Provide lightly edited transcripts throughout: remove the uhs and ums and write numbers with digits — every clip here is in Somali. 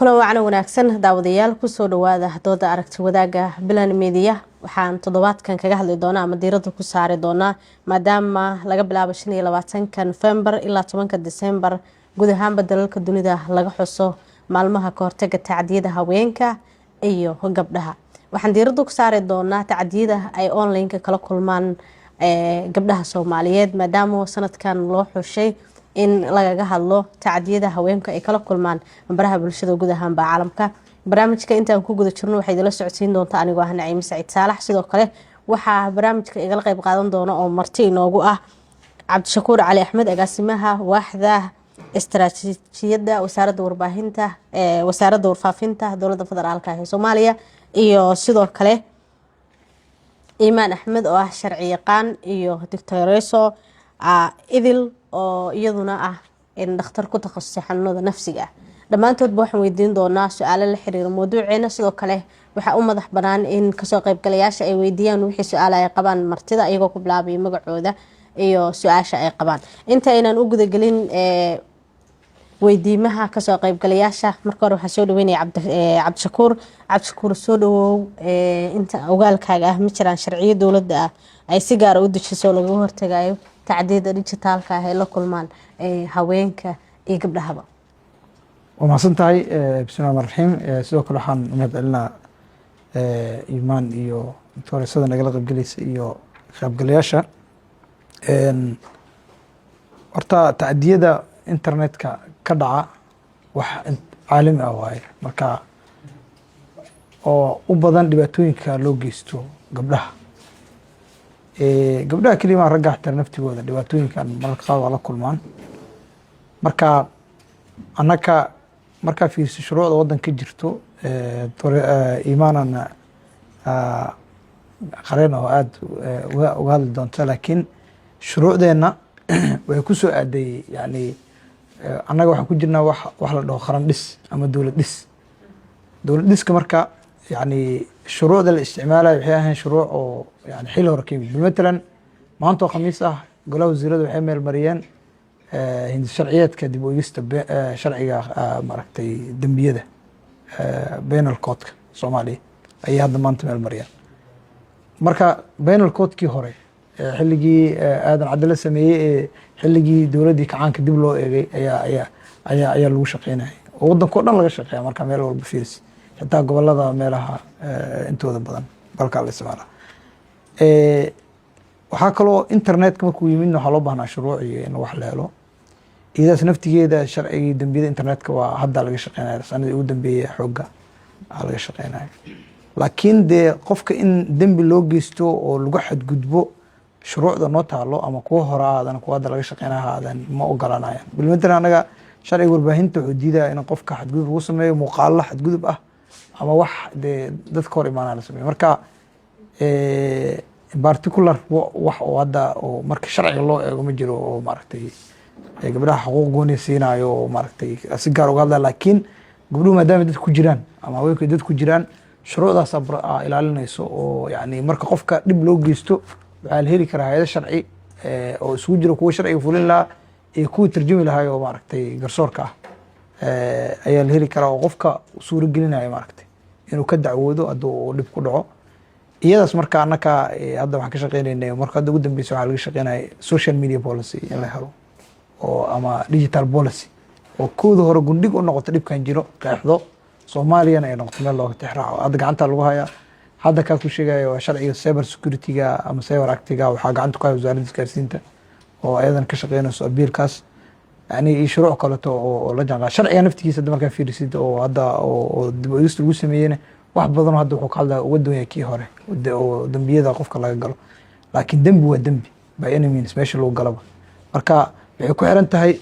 kulan wacan wanaagsan daawadayaal ku soo dhawaada dooda aragti wadaaga bilan media waxaan toddobaadkan kaga hadli doonaa ama diiradda ku saari doonaa maadaama laga bilaabo 25 November ilaa 10 December guud ahaan dalalka dunida laga xuso maalmaha ka hortagga tacdiyada haweenka iyo gabdhaha. waxaan diiradda ku saari doonaa tacdiyada ay online kala kulmaan gabdhaha Soomaaliyeed maadaama sanadkan loo xushay in lagaga hadlo tacdiyada haweenka ay kala kulmaan baraha bulshada guud ahaan caalamka. barnaamijka intaan ku guda jirno waxay idila socodsiin doontaa anigoo ah Naciim Saciid Saalax. sidoo kale waxaa barnaamijka igala qayb qaadan doona oo marti inoogu ah Cabdishakuur Cali Axmed, agaasimaha waaxda istaraatiijiyadda wasaaradda warbaahinta wasaaradda warfaafinta dowladda federaalka ee Soomaaliya, iyo sidoo kale Iimaan Axmed oo ah sharci yaqaan, iyo Dr. Idil oo iyaduna ah in dhakhtar ku takhasusay xanuunada nafsiga. dhammaantoodba waxaan weydiin doonaa su'aalo la xiriira mawduuceena. sidoo kale waxaa u madax bannaan in kasoo qaybgalayaasha ay weydiiyaan wixii su'aalo ay qabaan martida iyagoo ku bilaabaya magacooda iyo su'aasha ay qabaan. inta aynaan u guda gelin weydiimaha kasoo qaybgalayaasha, marka hore waxaan soo dhaweynaya Cabdishakuur soo dhawow. inta ogaalkaaga ah ma jiraan sharciyo dowladda ah ay si gaar ah u dejiso laga hortagayo tacdiyada dijitaalka ah ee la kulmaan haweenka iyo gabdhahaba? وما سنتهاي بسم الله الرحمن الرحيم. sidoo kale waxaan u mahadcelinaa Iimaan iyo Dr. Sada nagala qaybgalaysa iyo qaybgalayaasha. horta tacdiyada internetka ka dhaca wax caalami ah waaye, marka oo u badan dhibaatooyinka loo geysto gabdhaha. gabdhaha kaliya ragga xataa naftigooda dhibaatooyinkan mararka qaar waa la kulmaan. marka annaka markaa fiirso shuruucda waddanka jirto Iimaanana qareen oo aad uga hadli doonta, laakiin shuruucdeenna way ku soo aaday. yani annaga waxaan ku jirnaa wax la dhaho qaran dhis ama dowlad dhis. dowlad dhiska marka yani shuruucda la isticmaalayo waxay ahayn shuruuc oo yani xil hore ka yimid. matalan maanta oo khamiis ah golaha wasiirada waxay meel mariyeen hindi sharciyeedka dib u eegista sharciga maaragtay dembiyada penal code-ka Soomaaliya ayay hadda maanta meel mariyeen. marka penal code-kii hore xilligii aadan cadala sameeyey ee xilligii dowladdii kacaanka dib loo eegay ayaa lagu shaqeynayay oo waddanka oo dhan laga shaqeeya. marka meel walba fiirsi, xitaa gobolada meelaha intooda badan dalka la isticmaala. waxaa kaloo internetka markuu yimid waxaa loo baahnaa shuruuc iyo in wax la helo. iyadaas naftigeeda sharcigii dembiyada internetka waa hadda laga shaqeynaya, sanadii ugu dambeeyay xoogga laga shaqeynaya. laakiin dee qofka in dembi loo geysto oo lagu xadgudbo shuruucda noo taalo ama kuwa hore aadan kuwa hadda laga shaqeynaya aadan ma ogolanayaan. bilmatalan anaga sharciga warbaahinta wuxuu diidaya in qofka xadgudub lagu sameeyo muuqaalo xadgudub ah ama wax dee dadka hor imaanaya la sameeyo. marka particular wax oo hadda oo marka sharciga loo eego ma jiro oo maaragtay gabdhaha xuquuq gooni siinayo oo maaragtay si gaar uga hadlaya. laakiin gabdhuhu maadaama dad ku jiraan ama haweenku dad ku jiraan shuruucdaas ilaalinayso oo yani marka qofka dhib loo geysto waxaa la heli karaa hay'ado sharci oo isugu jiro kuwa sharciga fulin lahaa iyo kuwa tarjumi lahaa oo maaragtay garsoorka ah ayaa la heli karaa oo qofka suuro gelinaya maaragtay inuu ka dacwoodo hadduu dhib ku dhaco. iyadaas marka annaka hadda waxaan ka shaqeynaynay marka hadda ugu dambeysa waxaa laga shaqeynaya social media policy in la helo oo ama digital policy oo kooda hore gundhig u noqoto dhibkan jiro qeexdo Soomaaliyana ay noqoto meel looga tixraaco. hadda gacanta lagu hayaa hadda kaa ku sheegayo waa sharciga cyber security-ga ama cyber act-ga waxaa gacanta ku haya wasaaradda isgaarsiinta oo ayadan ka shaqeynayso abiilkaas yani iyo shuruuc kaleeto oo la jaanqaada. sharciga naftigiisa hadda markaa fiirisid oo hadda oo dib u eegista lagu sameeyeyna wax badan hadda wuxuu ka hadlaya uga duwan kii hore oo dembiyada qofka laga galo. laakiin dembi waa dembi by any means meesha lagu galaba. marka waxay ku xiran tahay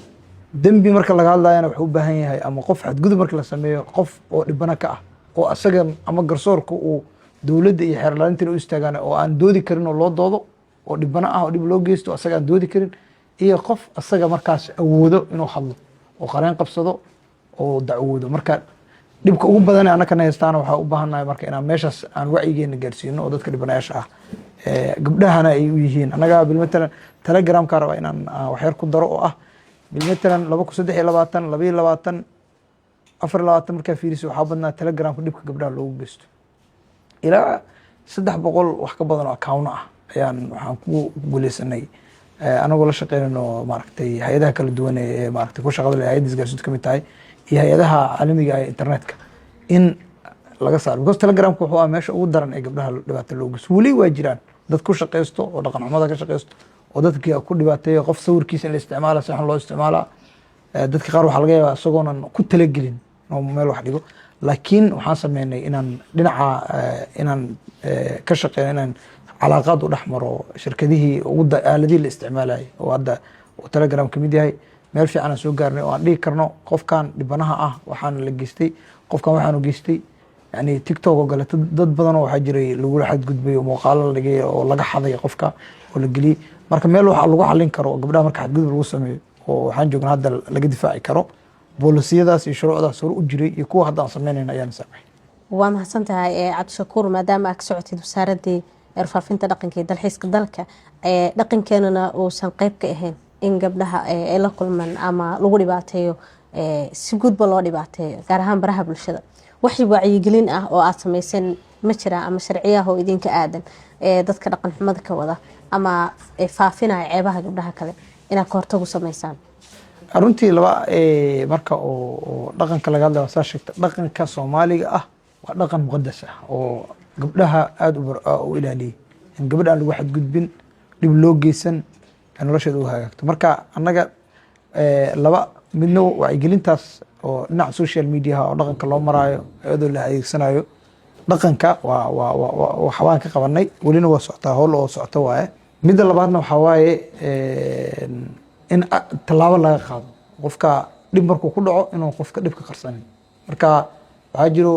dembi marka laga hadlayana wuxuu u baahan yahay ama qof xadgudub marka la sameeyo qof oo dhibana ka ah oo asaga ama garsoorka uu dowladda iyo xeer ilaalintina u istaagaan oo aan doodi karin oo loo doodo oo dhibana ah oo dhib loo geysto asaga aan doodi karin, iyo qof asaga markaas awoodo inuu hadlo oo qareen qabsado oo dacwoodo. marka dhibka ugu badan ee annaka haystaan waxaa u baahannahay marka inaan meeshaas aan wacyigeena gaarsiino oo dadka dhibanayaasha ah gabdhahana ay u yihiin. annaga bilmatalan telegramka raba inaan waxyar ku daro oo ah bilmatalan 2023 22 24 markaa fiiriso waxaa badnaa telegramka dhibka gabdhaha loogu geysto ilaa 300 wax ka badan oo account ah waxaan ku guuleysanay anagoo la shaqeynayno maaragtay hay'adaha kala duwan ee maaragtay ku shaqada leh hay'adda isgaarsiinta kamid tahay iyo hay'adaha caalamiga ah internetka in laga saaro because telegramka wuxuu meesha ugu daran ee gabdhaha dhibaato loogu geysto weli waa jiraan dad ku shaqeysto oo dhaqan xumada ka shaqeysto oo dadkii ku dhibaateeyo qof sawirkiisa in la isticmaalo si xun loo isticmaala dadka qaar waxaa laga yaabaa isagoonan ku talagelin oo meel wax dhigo laakiin waxaan sameynay inaan dhinaca inaan ka shaqeyno inaan calaaqaad u dhex maro shirkadihii aaladihii la isticmaalayay oo hadda telegram ka mid yahay meel fiican aan soo gaarnay oo aan dhihi karno qofkan dhibanaha ah waxaana la geystay qofkan waxaanu geystay yani tiktok oo kale dad badan oo waxaa jiray lagula xadgudbay oo muuqaalo la dhigay oo laga xaday qofka oo la geliyey marka meel waxa lagu xallin karo gabdhaha marka xadgudub lagu sameeyo oo waxaan joognaa hadda laga difaaci karo boolisiyadaas iyo shuruucdaas hore u jiray iyo kuwa hadda aan sameynayna ayaan saamaxay waa mahadsantahay cabdishakuur maadaama aad ka socotid wasaaradii faafinta dhaqanka iyo dalxiiska dalka dhaqankeenana uusan qayb ka ahayn in gabdhaha ay la kulmaan ama lagu dhibaateeyo si gudba loo dhibaateeyo gaar ahaan baraha bulshada waxay wacyigelin ah oo aad sameyseen ma jiraan ama sharciyaha oo idinka aadan dadka dhaqan xumada ka wada ama faafinaya ceebaha gabdhaha kale inaad ka hortagu sameysaan runtii laba marka oo dhaqanka laga hadlayo saa sheegta dhaqanka Soomaaliga ah waa dhaqan muqadas ah oo gabdhaha aad u ilaaliyay in gabadha aan lagu xadgudbin dib loo geysan nolosheeda u hagaagto marka annaga laba midna wacyigelintaas oo dhinaca social media oo dhaqanka loo maraayo iyadoo la adeegsanayo dhaqanka waxaan ka qabanay welina waa socotaa howl oo socota waaye midda labaadna waxaa waaye in tallaabo laga qaado qofka dhib markuu ku dhaco inuu qofka dhibka qarsanin marka waxaa jiro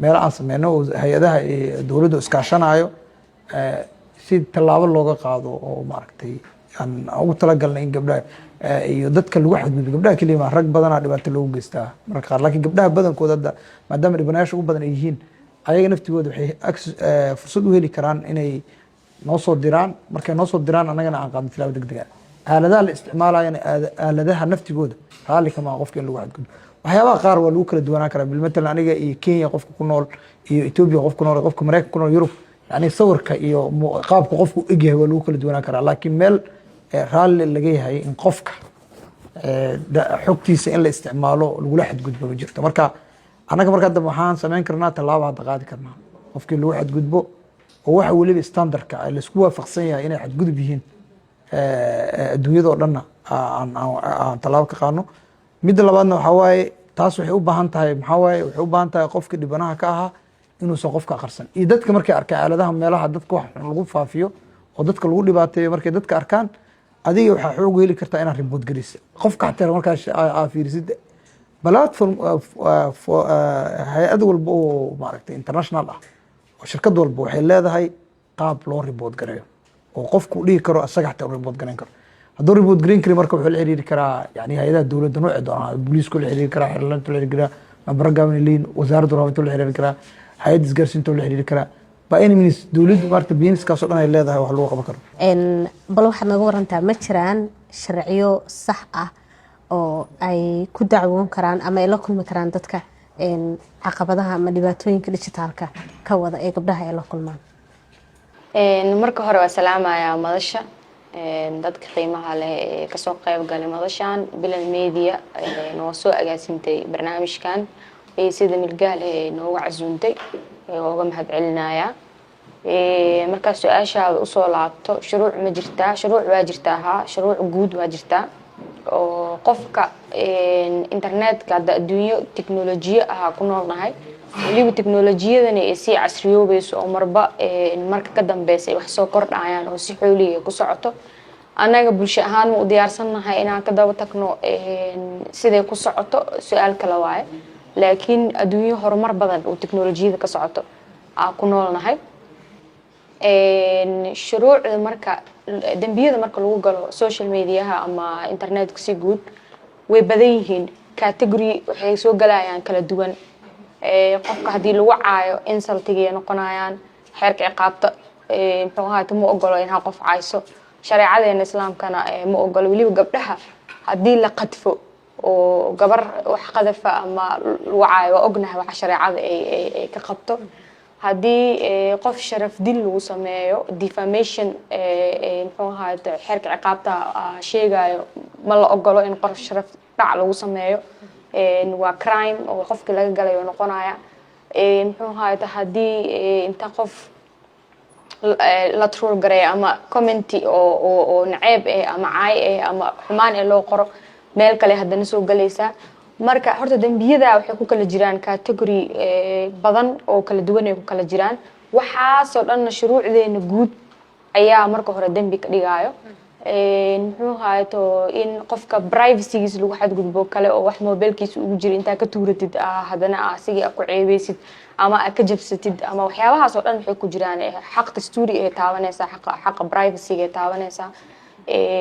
meel aan sameyno oo hay'adaha dowladda iskaashanayo si tallaabo looga qaado oo maaragtay aan ugu talagalnay in gabdhaha iyo dadka lagu xadgudbo gabdhaha kaliya rag badanaa dhibaato loogu geystaa marka qaar laakiin gabdhaha badankooda hadda maadaama dhibanayaasha ugu badan ay yihiin ayaga naftigooda waxay fursad u heli karaan inay noo soo diraan markay noo soo diraan annagana aan qaadno tilaabo degdeg ah aaladaha la isticmaalayana aaladaha naftigooda raalli kama qofka in lagu xadgudbo waxyaabaha qaar waa lagu kala duwanaan karaa bilmatalan aniga iyo Kenya qofka ku nool iyo Ethiopia qofka ku nool qofka Mareykanka ku nool Yurub yani sawirka iyo qaabka qofku u egyahay waa lagu kala duwanaan karaa laakiin meel raalli laga yahay in qofka xogtiisa in la isticmaalo lagula xadgudbo ma jirto marka annaga marka hadda waxaan sameyn karnaa tallaabo hadda qaadi karnaa qofkii lagu xadgudbo oo waxa waliba standardka la isku waafaqsan yahay inay xadgudub yihiin adduunyada oo dhanna aan tallaabo ka qaadno midda labaadna waxaa waaye taas waxay u baahan tahay maxaa waaye waxay u baahan tahay qofka dhibanaha ka ahaa inuusan qofka qarsan iyo dadka markay arkaan aaladaha meelaha dadka wax lagu faafiyo oo dadka lagu dhibaateeyo markay dadka arkaan adiga waxaa xoog heli kartaa inaad report geliso qofka xataa markaas aa fiirisid platform hay'ad walba oo maaragtay international ah oo shirkad walba waxay leedahay qaab loo report gareeyo oo qofku dhihi karo asaga xataa report gareyn karo hadduu report gareyn kari marka wuxuu la xiriiri karaa yani hay'adaha dowladda nooci doona booliisku la xiriiri karaa xeerlaanta la xiriiri karaa barnaamijka leeyin wasaaradda warfaafinta la xiriiri karaa hay'adda isgaarsiinta la xiriiri karaa ba in minis dowladdu maarta businesskaas oo dhan ay leedahay wax lagu qaban karo bal waxaad nooga warantaa ma jiraan sharciyo sax ah oo ay ku dacwoon karaan ama ay la kulmi karaan dadka caqabadaha ama dhibaatooyinka dhijitaalka ka wada ee gabdhaha ay la kulmaan marka hore waa salaamayaa madasha dadka qiimaha leh ee kasoo qayb galay madashan Bilan Media noo soo agaasintay barnaamijkan sida milgaal ee noogu casuuntay uga mahad celinaya marka su'aashaada u soo laabto shuruuc ma jirtaa shuruuc waa jirtaa shuruuc guud waa jirtaa oo qofka internetka adduunyo tiknoolajiya ah ku noolnahay waliba tiknoolajiyadana ay si casriyoobayso oo marka ka dambeysay wax soo kordhayaan oo si xooliga ku socoto anaga bulsho ahaan u diyaarsanahay inaan ka daba tagno siday ku socoto su'aal kale waaye laakiin adduunyo horumar badan oo tiknoolajiyada ka socoto aan ku noolnahay shuruucda marka dambiyada marka lagu galo social mediaha ama internetka si guud way badan yihiin category waxay soo galayaan kala duwan qofka hadii lagu caayo insultiga noqonayaan xeerka ciqaabta muxuu ahaa ma ogolo in qof caayso shareecadeena islaamkana ma ogolo waliba gabdhaha hadii la qadfo oo gabar wax qadafa ama wacay waa ognahay waxa shareecada ay ka qabto haddii qof sharaf dil lagu sameeyo defamation muxuu ahaay xeerka ciqaabta sheegayo ma la ogolo in qof sharaf dhac lagu sameeyo waa crime oo qofkii laga galay oo noqonaya muxuu ahaay haddii inta qof la troll garay ama comment oo naceeb ama caay ama xumaan loo qoro meel kale haddana soo galaysa marka horta dambiyada waxay ku kala jiraan category badan oo kala duwan ay ku kala jiraan waxaas oo dhan shuruucdeena guud ayaa marka hore dambi ka dhigayo muxuu haato in qofka privacygiisa lagu xadgudbo kale oo wax mobilkiisa ugu jira inta ka tuuratid hadana asigii ku ceebeysid ama ka jabsatid ama waxyaabahaas oo dhan waxay ku jiraan xaq dastuuri ee taabanaysa xaq privacy ee taabanaysa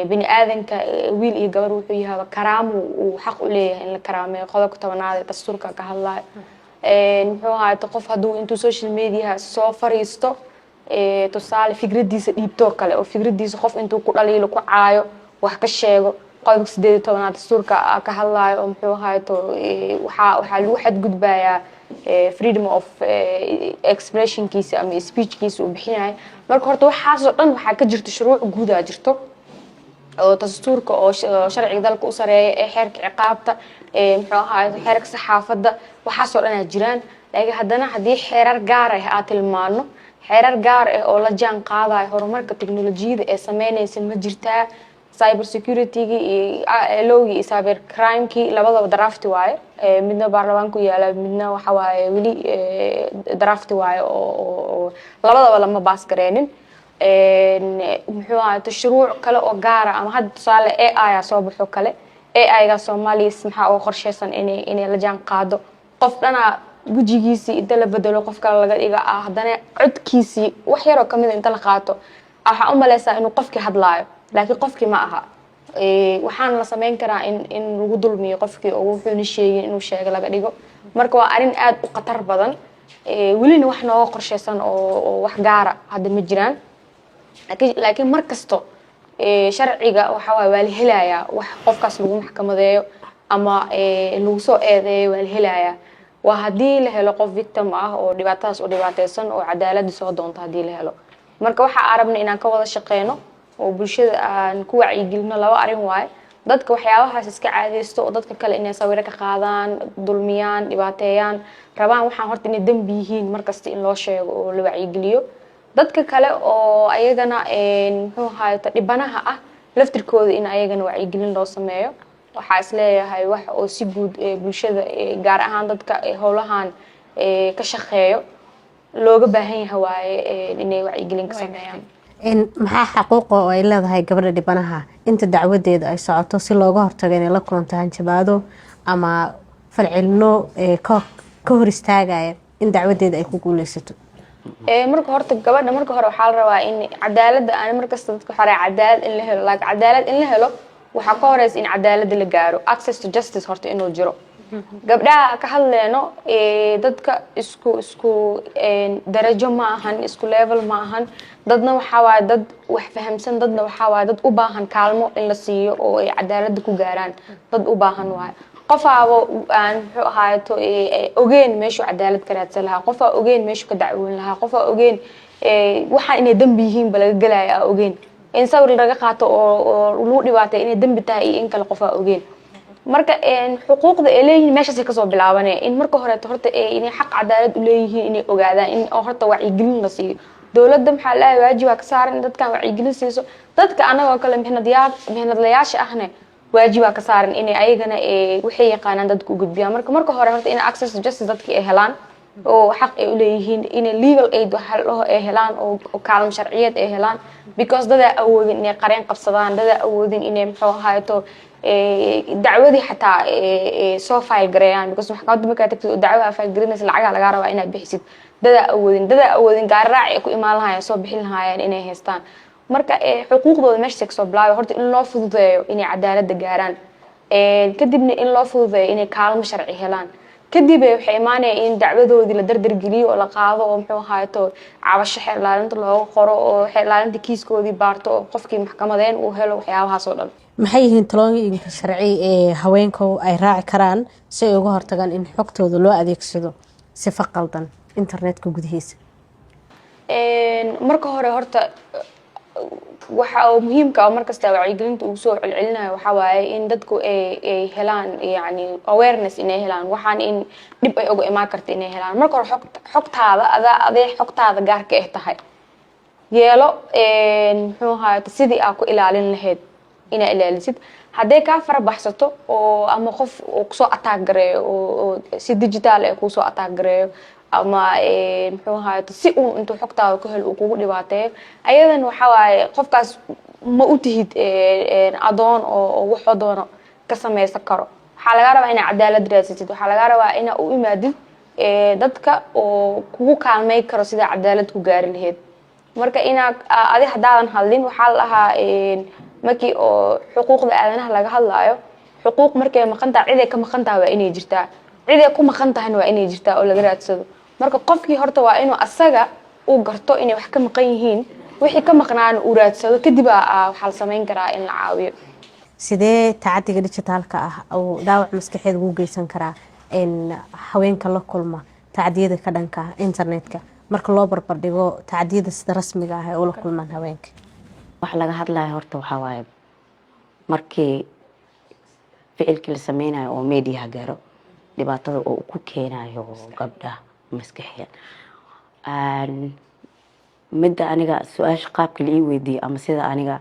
bini aadanka wiil iyo gabar wuxuu yahay karaamo uu xaq u leeyahay in la karaameeyo qodobka 10aad ee dastuurka ka hadlayo muxuu haato qof haduu intuu social media soo fariisto tusaale fikradiisa dhiibto kale oo fikradiisa qof intuu ku dhaliilo ku caayo wax ka sheego qodobka 18aad dastuurka ka hadlayo oo muxuu haato waxa lagu xadgudbayaa freedom of expression kiisa ama speech kiisa uu bixinayo marka horta waxaas oo dhan waxa ka jirto shuruuc guud ah jirto oo dastuurka oo sharciga dalka u sareeyo ee xeerka ciqaabta muxuu ahaay xeerka saxaafadda waxaas oo dhan jiraan laakiin haddana hadii xeerar gaar ah aad tilmaano xeerar gaar ah oo la jaan qaadayo horumarka tiknoolajiyada ee sameynaysan ma jirtaa cyber security-gi iyo lowgi iyo cyber crime-ki labadaba draft waaye midna baarlamaanku yaala midna waxa waaye weli draft waaye oo labadaba lama baas gareenin muxuu ahaay shuruuc kale oo gaar ah ama hadda tusaale AI soo baxo kale AI-ga Soomaaliya maxaa oo qorsheysan inay la jaan qaado qof dhana gujigiisii inta la bedelo qof kale laga dhiga haddana codkiisii wax yar oo kamid inta la qaato waxa u maleysaa inuu qofkii hadlaayo laakiin qofkii ma aha waxaan la sameyn karaa in lagu dulmiyo qofkii oo wuxuu sheegay inuu sheego laga dhigo marka waa arin aad u khatar badan welina wax nooga qorsheysan oo wax gaara hadda ma jiraan laakiin markasto sharciga waxa waa la helayaa wax qofkaas lagu maxkamadeeyo ama lagu soo eedeeyo waa la helayaa waa hadii la helo qof victim ah oo dhibaatadaas u dhibaateysan oo cadaalad soo doonto hadii la helo marka waxa arabna inaan ka wada shaqeeyno oo bulshada aan ku wacyigelino laba arin waay dadka waxyaabahaas iska caadeysto oo dadka kale inay sawir ka qaadaan dulmiyaan dhibaateeyaan rabaan waxaan horta inay dambi yihiin markasta in loo sheego oo la wacyigeliyo dadka kale oo ayagana muxuu ahaay dhibanaha ah laftirkooda in ayagana wacyigelin loo sameeyo waxa isleeyahay wax oo si guud bulshada gaar ahaan dadka howlahan ka shaqeeyo looga baahan yahay waaye inay wacyigelin ka sameeyaan maxaa xaquuq oo ay leedahay gabadha dhibanaha inta dacwadeeda ay socoto si looga hortago inay la kulanto hanjabaado ama falcelino ka hor istaagaya in dacwadeeda ay ku guuleysato marka horta gabadha marka hore waxa la rabaa in cadaaladda aan markasta dadka xaray cadaalad in la helo laakiin cadaalad in la helo waxa ka horeysa in cadaalad la gaaro access to justice horta inuu jiro gabdhaha ka hadleeno dadka isku darajo ma ahan isku level ma ahan dadna waxa waa dad wax fahamsan dadna waxa waa dad u baahan kaalmo in la siiyo oo ay cadaalad ku gaaraan dad u baahan waay qofaabo aan wuxuu ahaato ogeen meeshu cadaalad ka raadsan lahaa qofa ogeen meeshu ka dacwoon lahaa qofa ogeen waxa inay dambi yihiin balaga galaya ogeen in sawir laga qaato oo lagu dhibaatay inay dambi tahay in kala qofa ogeen marka xuquuqda ay leeyihiin meeshaas ka soo bilaabanay in marka hore horta inay xaq cadaalad u leeyihiin inay ogaadaan in horta wacyigelin la siiyo dawladda maxaa la waajib ka saaran in dadkan wacyigelin siiso dadka anagoo kale mihnadlayaasha ahna waajib ka saaran inay ayagana waxay yaqaanaan dadku u gudbiyaan marka hore horta in access to justice dadka ay helaan oo xaq ay u leeyihiin in legal aid waxa loo ay helaan oo kaalmo sharciyeed ay helaan because dada awoodin inay qareen qabsadaan dada awoodin inay muxuu ahaato dacwadii xataa soo file gareeyaan because maxkamadda markaa tagtid dacwada file gareynaysa lacag laga rabaa inaad bixisid dada awoodin gaar raac ay ku imaan lahaayeen soo bixin lahaayeen inay haystaan marka xuquuqdooda meesha ka soo bilaabo horta in loo fududeeyo inay cadaalad gaaraan kadibna in loo fududeeyo inay kaalmo sharci helaan kadib waxay imaanayaan in dacwadoodii la dardar geliyo oo la qaado oo muxuu ahaato cabasho xeer ilaalinta looga qoro oo xeer ilaalinta kiiskoodii baarto oo qofkii maxkamadeen uu helo waxyaabahaas oo dhan maxay yihiin talooyinka sharci ee haweenku ay raaci karaan si ay uga hortagaan in xogtooda loo adeegsado sifa qaldan internetka gudihiisa? marka hore horta waxa muhiimka ah markasta wacyigelinta uu soo celcelinayo waxa waaye in dadku ay helaan yani awareness inay helaan waxaan in dib ay uga imaan karto inay helaan. marka hore xogtaada adee xogtaada gaarka ah tahay yeelo muxuu ahaay sidii aad ku ilaalin lahayd inaa ilaalisid. haddee kaa farabaxsato oo ama qof uu kusoo attack gareeyo oo si digital ah kusoo attack gareeyo ama muxuu ahaay si uu intuu xogtaada ku helo uu kugu dhibaateeyo ayadan waxa waaye qofkaas ma u tihid adoon oo wuxuu doono ka samaysan karo. waxaa laga rabaa inaad cadaalad raasatid, waxaa laga rabaa inaad u imaadid dadka oo kugu kaalmay karo sida cadaalad ku gaari lahayd. marka inaad adi haddaadan hadlin waxaa la dhahaa markii oo xuquuqda aadanaha laga hadlaayo xuquuq markay maqan tahay ciday ka maqan tahay waa inay jirtaa, ciday ku maqan tahayna waa inay jirtaa oo laga raadsado. marka qofkii horta waa inuu asaga uu garto inay wax ka maqan yihiin, wixii ka maqnaana uu raadsado, kadib waxaa la samayn karaa in la caawiyo. sidee tacadiga dijitaalka ah uu dhaawac maskaxeed ugu geysan karaa in haweenka la kulma tacadiyada ka dhanka internetka marka loo barbar dhigo tacadiyada sida rasmiga ah ee ula kulmaan haweenka? wax laga hadlayo horta waxaa waaye markii ficilkii la sameynayo oo meediyaha gaaro dhibaatada oo ku keenayo gabdhaha maskaxiyan. midda aniga su-aasha qaabka la ii weydiiyey ama sida aniga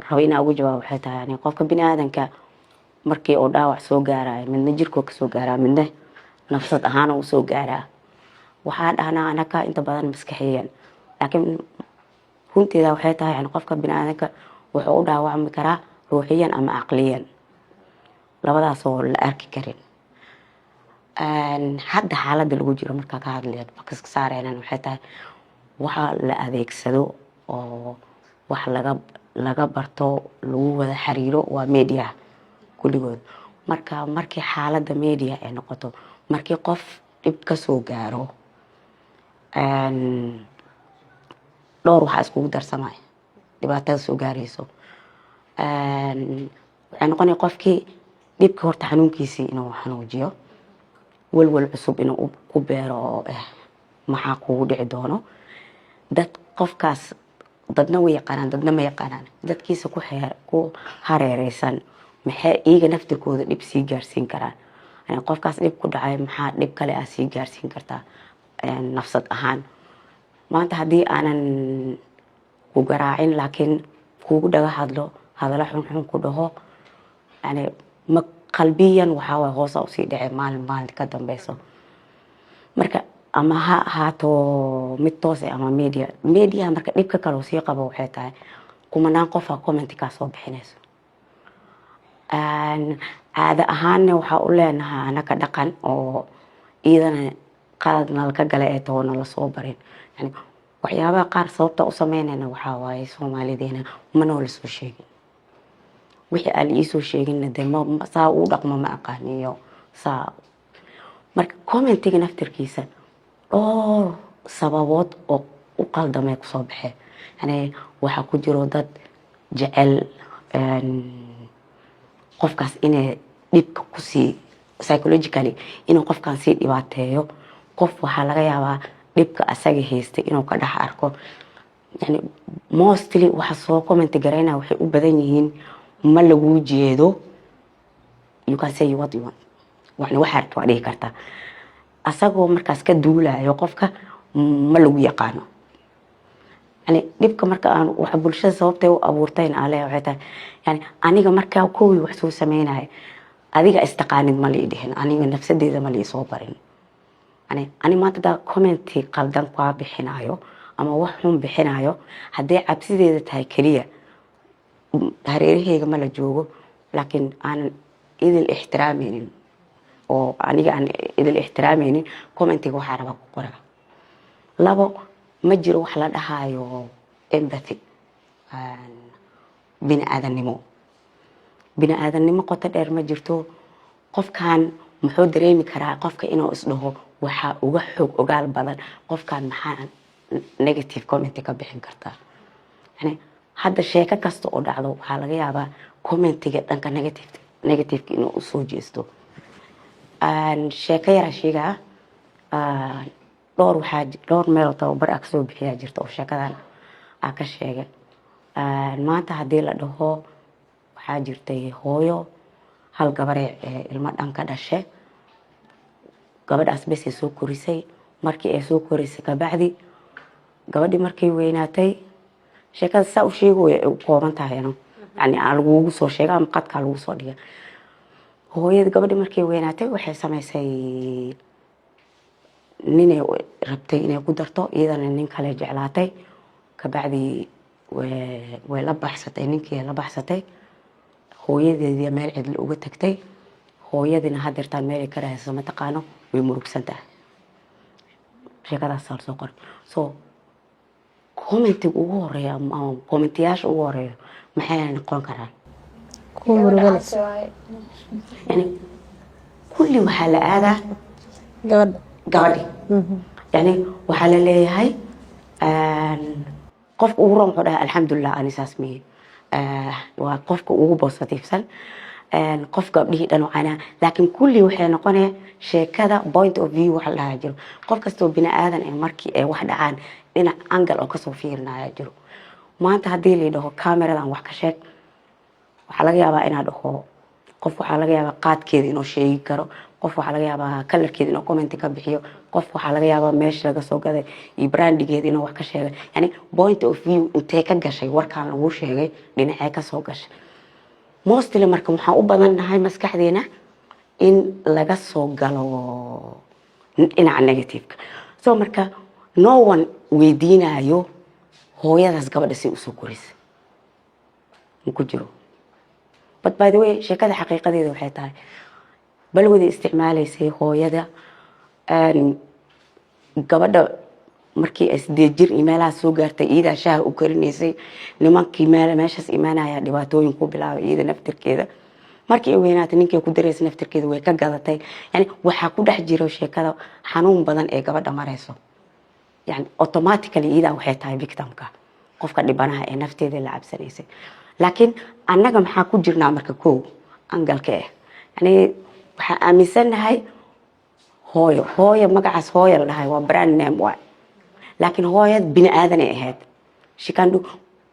rabo inaa ugu jawaab waxay tahay yani qofka bini aadanka markii uu dhaawac soo gaarayo midna jirkoo kasoo gaaraa midna nafsad ahaan uu soo gaaraa. waxaa dhahnaa anaka inta badan maskaxiyan, laakiin runteeda waxay tahay yani qofka bini aadanka wuxuu u dhaawacmi karaa ruuxiyan ama caqliyan, labadaasoo la arki karin. hadda xaaladda lagu jiro markaa ka hadlayan fakaska saareynan waxay tahay waxa la adeegsado oo wax laga barto lagu wada xiriiro waa media kulligood. markii xaaladda media ay noqoto markii qof dhib ka soo gaaro dhowr waxaa iskugu darsamaya dhibaatada soo gaarayso. waxay noqonaya qofkii dhibka horta xanuunkiisii inuu xanuujiyo, walwal cusub inuu ku beero oo maxaa kugu dhici doono. qofkaas dadna way yaqaanaan dadna ma yaqaanaan, dadkiisa ku hareereysan maxay iyaga naftirkooda dhib sii gaarsiin karaan. qofkaas dhib ku dhacay maxaa dhib kale ah sii gaarsiin kartaa nafsad ahaan. maanta haddii aanan ku garaacin laakiin kugu dhaga hadlo hadalo xunxun ku dhaho yani ma qalbiyan waxaa waay hoosa usii dhacay maalin ka dambeyso. marka ama ha ahaato mid toose ama media marka dhibka kale sii qabo waxay tahay kumanaan qofa commentika soo bixinayso. caada ahaanna waxaa u leenahay anaka dhaqan oo iidana qalad nalka gala ee taho nala soo barin. yani waxyaabaha qaar sababta u sameynayna waxaa waaye soomaalideena manoola soo sheegin, wixii aan iisoo sheeginna dee saa uu dhaqmo ma aqaaniyo saa. marka commentiga naftirkiisa dhowr sababood oo u qaldamay kusoo baxeen. yani waxaa ku jiro dad jecel qofkaas inay dhibka kusii psychologically inuu qofkaan sii dhibaateeyo. qof waxaa laga yaabaa dhibka asaga haystay inuu ka dhex arko. yani mostly waxa soo comment garayna waxay u badan yihiin ma lagu jeedo, you can say what you want, waxna waxa aragto waa dhihi kartaa. asagoo markaas ka duulayo qofka ma lagu yaqaano. yani dhibka marka aan waxa bulshada sababtay u abuurtay aan leeyahay waxay tahay yani aniga markaa koowi wax soo sameynay adiga istaqaanid ma leeyahay, aniga nafsadeeda ma leeyahay soo barin. ani maanta da commenti qaldan ku bixinayo ama wax xun bixinayo haddii cabsideeda tahay kaliya hareerahayga ma la joogo, laakiin aan idil ixtiraameynin oo aniga aan idil ixtiraameynin commentiga waxaa raba ku qora. labo, ma jiro wax la dhahayo empathy, bini-aadannimo qoto dheer ma jirto. qofkan muxuu dareemi karaa qofka inuu isdhaho waxaa uga xoog ogaal badan qofkan maxaa negative comment ka bixin kartaa. yani hadda sheeko kasta oo dhacdo waxaa laga yaabaa commentiga dhanka negativeka inuu usoo jeesto. sheeko yaraa sheegaa dhowr meel oo tababar ah kasoo bixiyaa jirta oo sheekadan aa ka sheegay. maanta haddii la dhaho waxaa jirtay hooyo hal gabaree ilmo dhanka dhashe, gabadhaas besay soo korisay. markii ay soo korisay kabacdi gabadhii markay weynaatay, sheekada saa u sheegaya ay u kooban tahay yani aan lagugu soo sheega ama qadkaa lagu soo dhiga. hooyada gabadhii markay weynaatay waxay samaysay ninay rabtay inay ku darto, iyadana nin kale jeclaatay. kabacdi way la baxsatay, ninkii la baxsatay. hooyadeedii meel cidla uga tagtay. hooyadina hadeertaan meelay ka rahayso ma taqaano, way murugsan tahay. sheekadaas soo qor. so commentiga ugu horeeya ama commentiyaasha ugu horeeya maxay noqon karaan? kuwa murugada yani kulli waxaa la aadaa gabadhi. yani waxaa la leeyahay qofka ugu roon wuxuu dhahay alxamdulilah ani saas miye. waa qofka ugu positivesan. qof gabdhihii dhan wacanaa, laakiin kulli waxay noqonaya sheekada point of view waxa la dhahaa jiro. qof kastoo bini aadan ee markii ay wax dhacaan dhinac angle oo kasoo fiirinaya jiro. maanta haddii la dhaho cameradan wax ka sheeg, waxaa laga yaabaa inaad dhaho qof, waxaa laga yaabaa qaadkeeda inuu sheegi karo, qof waxaa laga yaabaa kalarkeeda inuu comment ka bixiyo, qof waxaa laga yaabaa meesha laga soo gaday iyo brandigeeda inuu wax ka sheegay. yani point of view intee ka gashay warkaan lagu sheegay, dhinacee kasoo gashay. mostly marka waxaan u badannahay maskaxdeena in laga soo galo dhinaca negativeka. so marka no one weydiinayo hooyadaas gabadha si usoo korisa ku jiro. but by the way sheekada xaqiiqadeeda waxay tahay balwada isticmaalaysay hooyada. gabadha markii ay 8 jir meelaha soo gaartay iyada shaaha u karinaysay, nimankii meeshaas imaanaya dhibaatooyin ku bilaabay iyada naftirkeeda. markii ay weynaatay ninkii ku dareysay naftirkeeda way ka gadatay. yani waxa ku dhex jiro sheekada xanuun badan ee gabadha marayso. yani automatically iyada waxay tahay victimka, qofka dhibanaha ee nafteeda la cabsanaysay. laakiin annaga maxaa ku jirnaa marka koow angalka yani waxaa aaminsanahay hooyo magacaas hooyo la dhahay waa brand name waay, laakiin hooyad bini aadan ay ahayd. shikandhu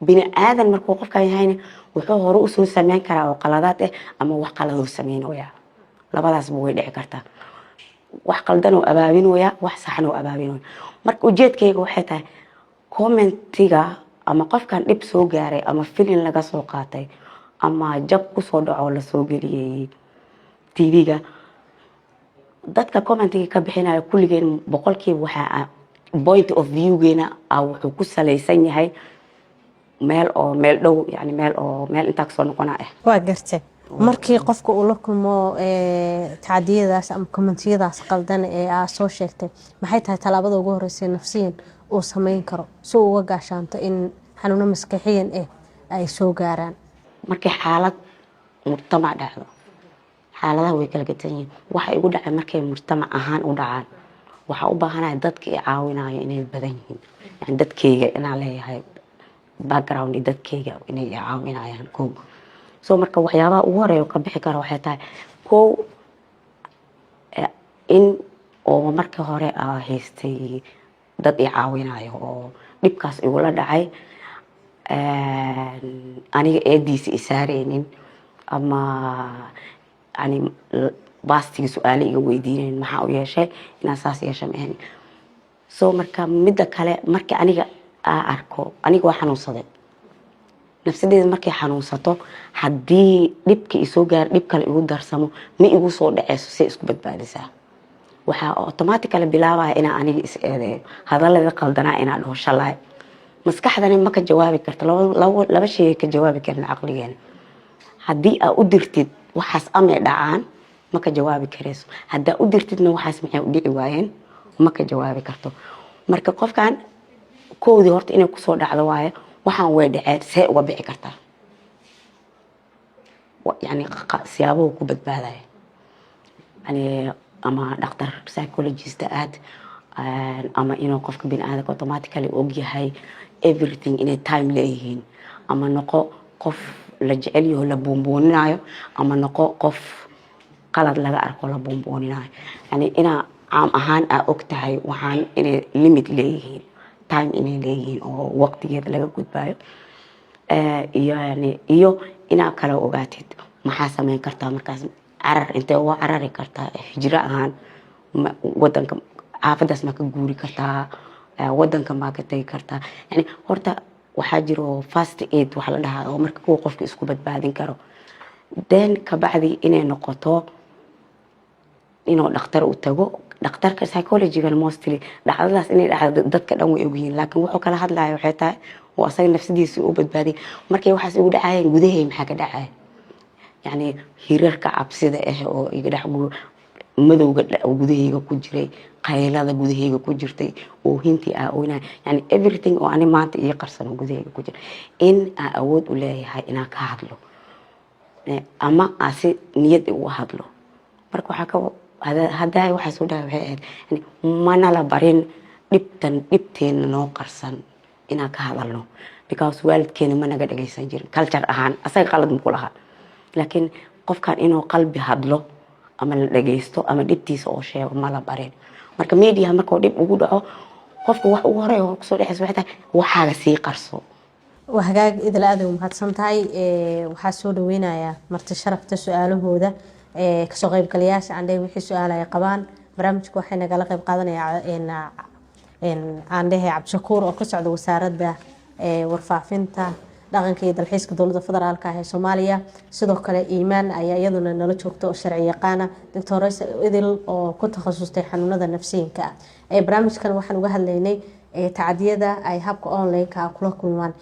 bini aadan markuu qofkan yahayna wuxuu hore usoo sameyn karaa oo qaladaad ama wax qaladoo sameynaya. labadaasba way dhici kartaa. wax qaldan oo abaabinaya, wax saxan oo abaabinaya. marka ujeedkayga waxay tahay commentiga ama qofkan dhib soo gaaray ama filin laga soo qaatay ama jab ku soo dhaco la soo geliyay TV-ga, dadka commentiga ka bixinaya kulligeen boqolkiiba waxa point of view-geena wuxuu ku salaysan yahay meel dhow, yani meel intaa kasoo noqona waa gartay. markii qofka uu la kulmo tacdiyadaas ama commentiyadaas qaldan ee aa soo sheegtay, maxay tahay talaabada ugu horeysa nafsiyan uu sameyn karo si uu uga gaashaanto in xanuuno maskaxiyan ay soo gaaraan? markii xaalad mujtamac dhacdo, xaaladaha way kala gadan yihiin. waxa igu dhacay markay mujtamac ahaan u dhacaan, waxaa u baahanahay dadka i caawinayo inay badan yihiin. yani dadkayga inaan leeyahay background dadkayga inay i caawinayaan koow. so marka waxyaabaha ugu horeeya ka bixi kara waxay tahay koow in oo markii hore haystay dad i caawinayo oo dhibkaas igula dhacay aniga eediisa i saareynin ama yani baastigi su-aale iga weydiinayn maxaa u yeeshay inaan saas yeesha maahan. so marka midda kale markii aniga arko aniga waa xanuunsaday, nafsadeeda markay xanuunsato haddii dhibka isoo gaar dhib kale igu darsamo ma igu soo dhaceyso si isku badbaadisaa. waxaa automatically bilaabaya inaan aniga is eedeeyo, hadallada qaldanaa inaan dhaho shalay. maskaxdani ma ka jawaabi karto, laba shay ka jawaabi karin caqligeena. haddii aa u dirtid waxaas amay dhacaan ma ka jawaabi karayso, haddaa u dirtidna waxaas maxay u dhici waayeen ma ka jawaabi karto. marka qofkan koodii horta inay kusoo dhacdo waaye waxaan way dhaceen see uga bixi kartaa, yani siyaabuhu ku badbaadaya. yani ama dhaqtar psychologist aad ama inuu qofka bini aadamka automatically og yahay everything inay time leeyihiin ama noqo qof la jecel yaho la buunbuuninayo ama noqo qof qalad laga arko la buunbuuninayo yani inaa caam ahaan aa og tahay waxaan inay limit leeyihiin time inay leeyihiin oo waqtigeeda laga gudbayo iyo inaa kala ogaatid maxaa samayn kartaa markaas carar intee waa carari kartaa hijro ahaan wadanka xaafadaas maa ka guuri kartaa wadanka maa ka tagi kartaa yani horta waxaa jiro first aid waxa la dhahaa oo marka kuwa qofka isku badbaadin karo then kabacdi inay noqoto inuu dhakhtar u tago dhakhtarka psychological mostly dhacdadaas inay dhacdo dadka dhan way ogyihiin laakiin wuxuu kala hadlayo waxay tahay oo asaga nafsadiisa u badbaadiyay markay waxaas ugu dhacayeen gudahay maxaa ka dhacay yani hirarka cabsida oo iga dhex madowga gudahayga ku jiray qaylada gudahayga ku jirtay oo hintii oona yani everything oo ani maanta ii qarsan gudahayga ku jira in aan awood u leeyahay inaan ka hadlo ama asi niyad u hadlo marka waxaa ka hadday waxa soo dhahay waxay ahayd yani mana la barin dhibteena noo qarsan inaan ka hadalno because waalidkeena ma naga dhagaysan jirin culture ahaan asaga qalad ma ku lahaa laakiin qofkan inuu qalbi hadlo ama la dhagaysto ama dhibtiisa oo sheego ma la barin marka media markuu dhib ugu dhaco qofka wax ugu horeeyo oo kusoo dhexayso waxay tahay waxaaga sii qarso وهجاج إذا لا أدري mahadsantahay waxaa soo dhaweynaya marti sharafta su'aalahooda kasoo qayb galayaasha aan wixii su'aal ay qabaan barnaamijku waxay nagala qayb qaadanaya aan dhahay Cabdishakuur oo ka socda wasaaradda warfaafinta dhaqanka iyo dalxiiska dowladda federaalka ah ee Soomaaliya sidoo kale Iimaan ayaa iyaduna nala joogto oo sharci yaqaan Dr. Idil oo ku takhasustay xanuunada nafsiinka barnaamijkan waxaan uga hadlaynay tacadiyada ay habka online-ka kula kulmaan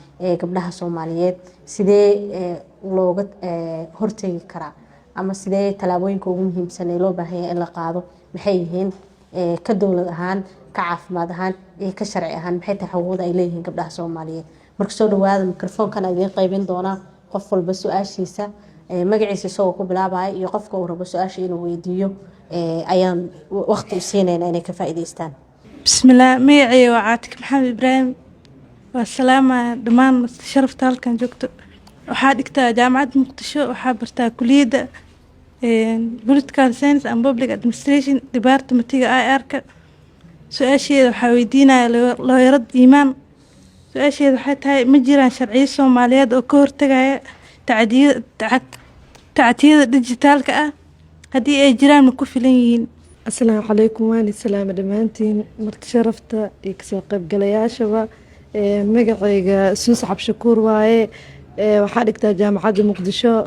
gabdhaha Soomaaliyeed sidee looga hortagi karaa ama sidee talaabooyinka ugu muhiimsan ee loo baahan yahay in la qaado maxay yihiin ka dowlad ahaan ka caafimaad ahaan iyo ka sharci ahaan maxay tahay xuquuqda ay leeyihiin gabdhaha Soomaaliyeed marka soo dhawaada mikrofoonkan aan idin qaybin doonaa qof walba su'aashiisa magaciisa soo ku bilaabay iyo qofka uu rabo su'aasha inuu weydiiyo ayaan waqti u siinayna inay ka faa'iideystaan بسم الله ميعي وعاتك محمد إبراهيم والسلامة دمان شرفت هالكن جوكتو waxaa dhigtaa jaamacadda Muqdisho waxaa bartaa kulliyadda Political Science and Public Administration departmentiga IR-ka su'aasheeda waxaa weydiinaya looyarad Iimaan su'aasheeda waxay tahay ma jiraan sharciyo Soomaaliyeed oo ka hortagaya tacadiyada dijitaalka ah haddii ay jiraan ma ku filan yihiin السلام عليكم وأنا السلام دمانتين مرت شرفت يكساقب قلياشبا مقعيق سوس عبشكور واي وحادقتا جامعة مقدشو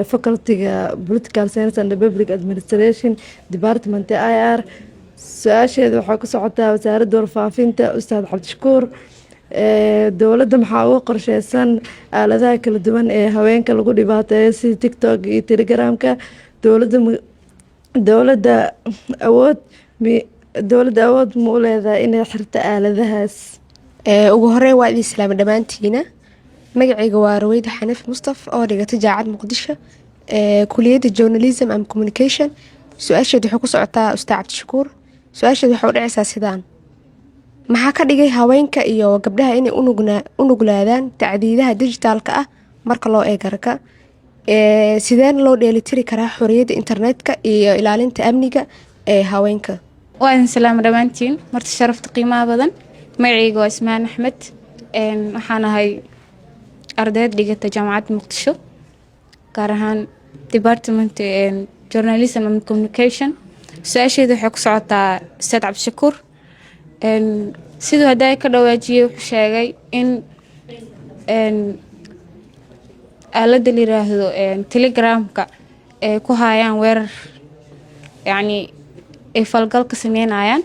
فكرتي Political Science and Public Administration Department IR سؤاشي وحاكو سعوتا وزارة ورفافينتا أستاذ عبدالشكور دولة محاوة قرشيسان على ذاك الدوان هوينك لغو ديباتي سي تيك توك اي تيليجرامكا دولة أود مولدة إنها حرت آلذهاس ugu horey waa idin salaam dhamaantiina magacayga waa Raweyd Xanif Mustaf oo dhigata jaamacadda Muqdisho kulliyadda Journalism and Communication su'aasheedu waxay ku socotaa Ustaad Cabdishakuur su'aasheedu waxay u dhacaysaa sidaan maxaa ka dhigay haweenka iyo gabdhaha inay u nuglaadaan tacdiidaha dijitaalka ah marka loo eego ragga sideen loo dheelitiri karaa xorriyadda internetka iyo ilaalinta amniga ee haweenka waa idin salaam dhamaantiin marti sharafta qiimaha badan magacayga waa Ismaan Axmed waxaan ahay ardayd dhigata jaamacadda Muqdisho gaar ahaan department Journalism and Communication su'aasheedu waxay ku socotaa Ustaad Cabdishakuur sidoo haday ka dhawaajiyay wuxuu sheegay in aalada la yiraahdo Telegramka ay ku hayaan weerar yani ay falgal ka sameynayaan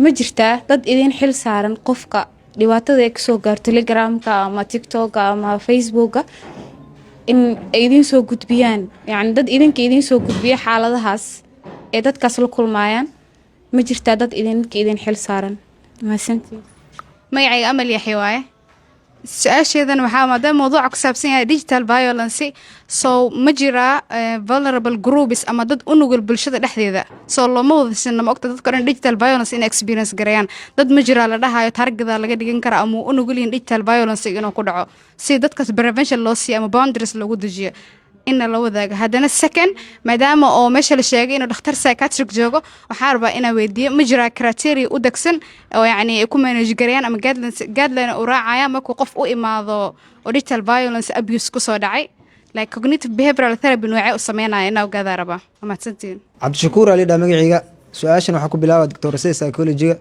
ma jirtaa dad idin xil saaran qofka dhibaatada ay ka soo gaarto Telegramka ama TikTok ama Facebook in ay idin soo gudbiyaan yani dad idin soo gudbiya xaaladahaas ee dadkaas la kulmayaan ma jirtaa dad idin xil saaran ma santii magacayga Amal Yaxya waaye su-aasheedan waxaa maadaama mawduuca ku saabsan yahay digital violence so ma jiraa vulnerable groups ama dad u nugul bulshada dhexdeeda soo looma wadasina ma ogta dadka dhan digital violence in experience gareeyaan dad ma jiraa la dhahayo targada laga dhigan kara ama u nugul yihiin digital violence inuu ku dhaco si dadkaas prevention loo siiyo ama boundaries loogu dejiyo ina la wadaaga haddana second maadaama oo meesha la sheegay inuu dhakhtar psychiatric joogo waxaa rabaa inaan weydiiyo ma jiraa criteria u degsan oo yacni ay ku manage gareeyaan ama guideline u raacayaan markuu qof u imaado oo digital violence abuse kusoo dhacay like cognitive behavioral therapy noocee u sameynaya inaa ogaadaa rabaa waa mahadsantihiin cabdishakuur alidhaa magacayga su-aashan waxaa ku bilaaba doctorasada psychologiga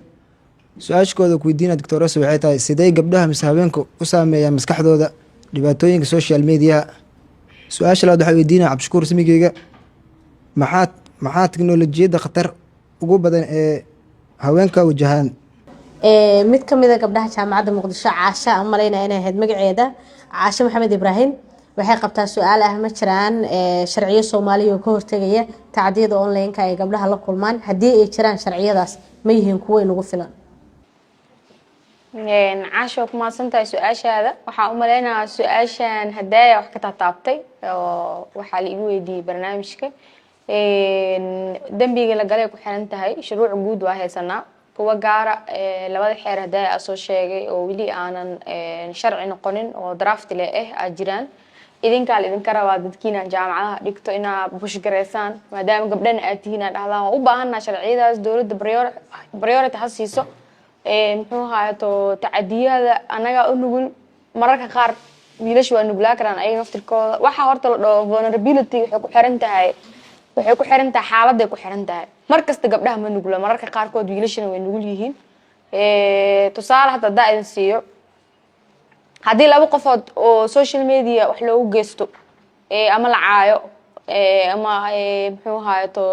su-aashkooda ku weydiina doctorasa waxay tahay sidee gabdhaha mise haweenka u saameeyaan maskaxdooda dhibaatooyinka social mediaha su-aasha labaad waxaa weydiinaya cabdishakuur samigeyga maxaa teknolojiyadda khatar ugu badan ee haweenka wajahaan mid ka mid a gabdhaha jaamacadda muqdisho caasha aan malaynaya inay ahayd magaceeda caashe maxamed ibraahim waxay qabtaa su-aal ah ma jiraan sharciyo soomaaliya oo ka hortegaya tacdiyada online-ka ay gabdhaha la kulmaan haddii ay jiraan sharciyadaas ma yihiin kuwo inagu filan caasha waa ku mahadsantahay su-aashaada waxaa u maleynayaa su-aashan hadaaya wax ka taataabtay oo waxaa la igu weydiiyey barnaamijka dembiga la galay ku xiran tahay shuruuc guud waa haysanaa kuwa gaara labada xeer hadaaya soo sheegay oo weli aanan sharci noqonin oo draft leh aad jiraan idinkaa la idinka rabaa dadkiina jaamacadaha dhigto inaa bushgareysaan maadaama gabdhana aad tihiin aad dhahdaan waan u baahanaa sharciyadaas dowladda priority ha siiso muxuu ahaato tacadiyada anagaa u nugul mararka qaar wiilasha waa nuglaa karaan ayaga naftirkooda waxaa horta la dhaho vulnerability waxay ku xiran tahay xaaladay ku xiran tahay markasta gabdhaha ma nugla mararka qaarkood wiilashana way nugul yihiin tusaale hadda hadaa idin siiyo haddii laba qofood oo social media wax loogu geysto ama la caayo ama muxuu ahaato